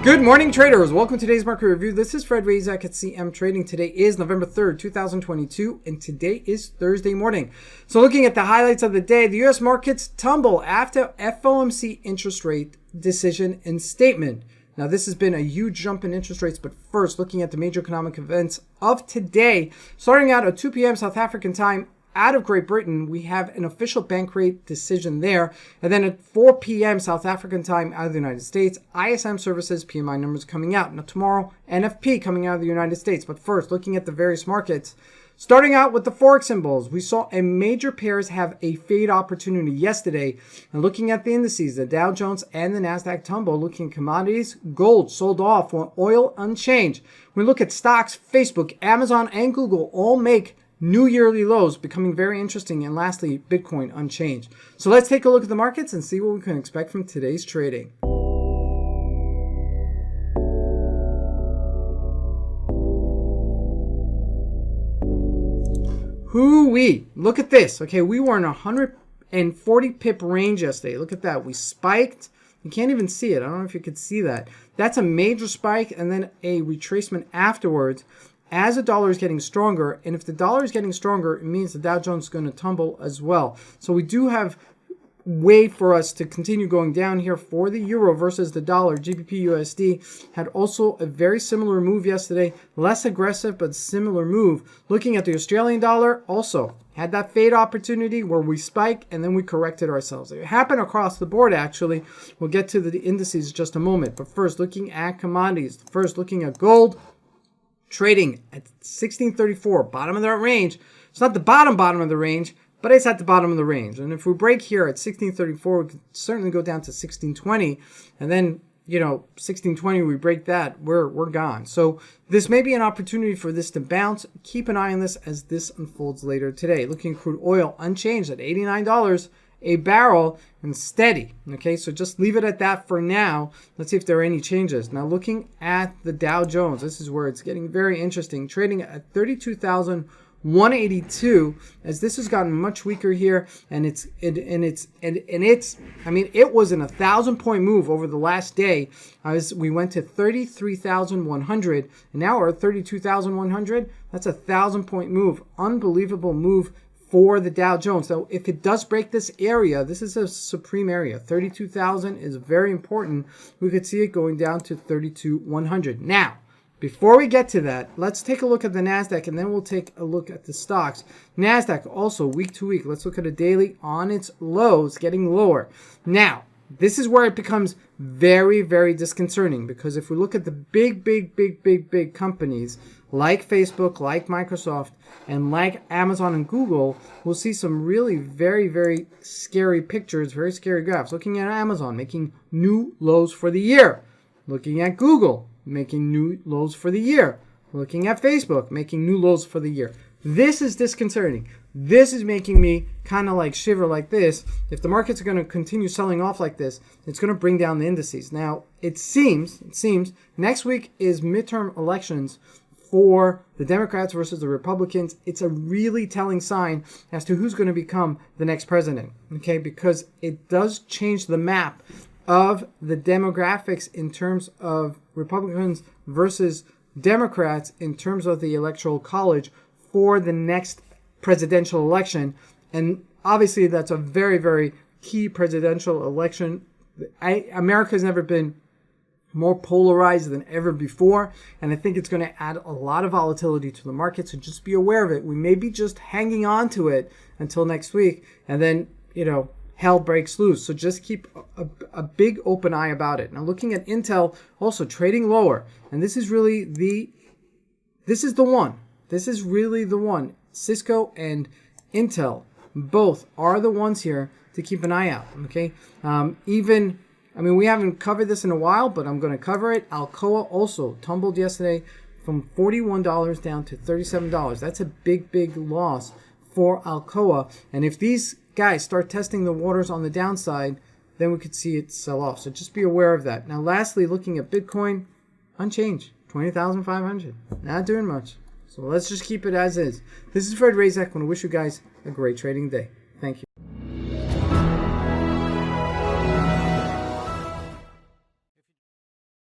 Good morning, traders. Welcome to today's market review. This is Fred Razak at CMTrading. Today is November 3rd, 2022, and today is Thursday morning. So looking at the highlights of the day, the U.S. markets tumble after FOMC interest rate decision and statement. Now, this has been a huge jump in interest rates, but first, looking at the major economic events of today, starting out at 2 p.m. South African time, out of Great Britain, we have an official bank rate decision there. And then at 4 p.m. South African time out of the United States, ISM Services PMI numbers coming out. Now tomorrow, NFP coming out of the United States. But first, looking at the various markets, starting out with the Forex symbols, we saw a major pairs have a fade opportunity yesterday. And looking at the indices, the Dow Jones and the NASDAQ tumble. Looking at commodities, gold sold off, while oil unchanged. We look at stocks, Facebook, Amazon, and Google all make new yearly lows, becoming very interesting. And lastly, Bitcoin unchanged. So let's take a look at the markets and see what we can expect from today's trading. Hoo-wee, look at this. Okay, we were in a 140 pip range yesterday. Look at that. We spiked. You can't even see it. I don't know if you could see that. That's a major spike and then a retracement afterwards, as the dollar is getting stronger. And if the dollar is getting stronger, it means the Dow Jones is going to tumble as well. So we do have way for us to continue going down here for the euro versus the dollar. GBP USD had also a very similar move yesterday, less aggressive but similar move. Looking at the Australian dollar, also had that fade opportunity where we spiked and then we corrected ourselves. It happened across the board, actually. We'll get to the indices in just a moment. But first, looking at commodities. First, looking at gold, trading at 1634, bottom of that range. It's not the bottom of the range, but it's at the bottom of the range. And if we break here at 1634, we could certainly go down to 1620. And then, 1620, we break that, we're gone. So this may be an opportunity for this to bounce. Keep an eye on this as this unfolds later today. Looking at crude oil unchanged at $89 a barrel and steady. Okay, so just leave it at that for now. Let's see if there are any changes. Now looking at the Dow Jones, this is where it's getting very interesting. Trading at 32,182 as this has gotten much weaker here, and it was in 1,000-point move over the last day. We went to 33,100 and now we're at 32,100. That's 1,000-point move. Unbelievable move for the Dow Jones. So if it does break this area, this is a supreme area. 32,000 is very important. We could see it going down to 32,100. Now, before we get to that, let's take a look at the NASDAQ and then we'll take a look at the stocks. NASDAQ also week to week. Let's look at a daily on its lows, getting lower. Now, this is where it becomes very, very disconcerting, because if we look at the big companies like Facebook, like Microsoft, and like Amazon and Google, we'll see some really very, very scary pictures, very scary graphs. Looking at Amazon making new lows for the year. Looking at Google making new lows for the year. Looking at Facebook making new lows for the year. This is disconcerting. This is making me kind of like shiver like this. If the markets are going to continue selling off like this, it's going to bring down the indices. Now, it seems next week is midterm elections for the Democrats versus the Republicans. It's a really telling sign as to who's going to become the next president, okay? Because it does change the map of the demographics in terms of Republicans versus Democrats in terms of the Electoral College for the next presidential election. And obviously that's a very, very key presidential election. America's never been more polarized than ever before, and I think it's going to add a lot of volatility to the market, so just be aware of it. We may be just hanging on to it until next week, and then, hell breaks loose. So just keep a big open eye about it. Now looking at Intel, also trading lower, and this is really the one. This is really the one. Cisco and Intel both are the ones here to keep an eye out, okay? We haven't covered this in a while, but I'm going to cover it. Alcoa also tumbled yesterday from $41 down to $37. That's a big loss for Alcoa. And if these guys start testing the waters on the downside, then we could see it sell off. So just be aware of that. Now, lastly, looking at Bitcoin, unchanged, 20,500. Not doing much. So let's just keep it as is. This is Fred Razak. I want to wish you guys a great trading day.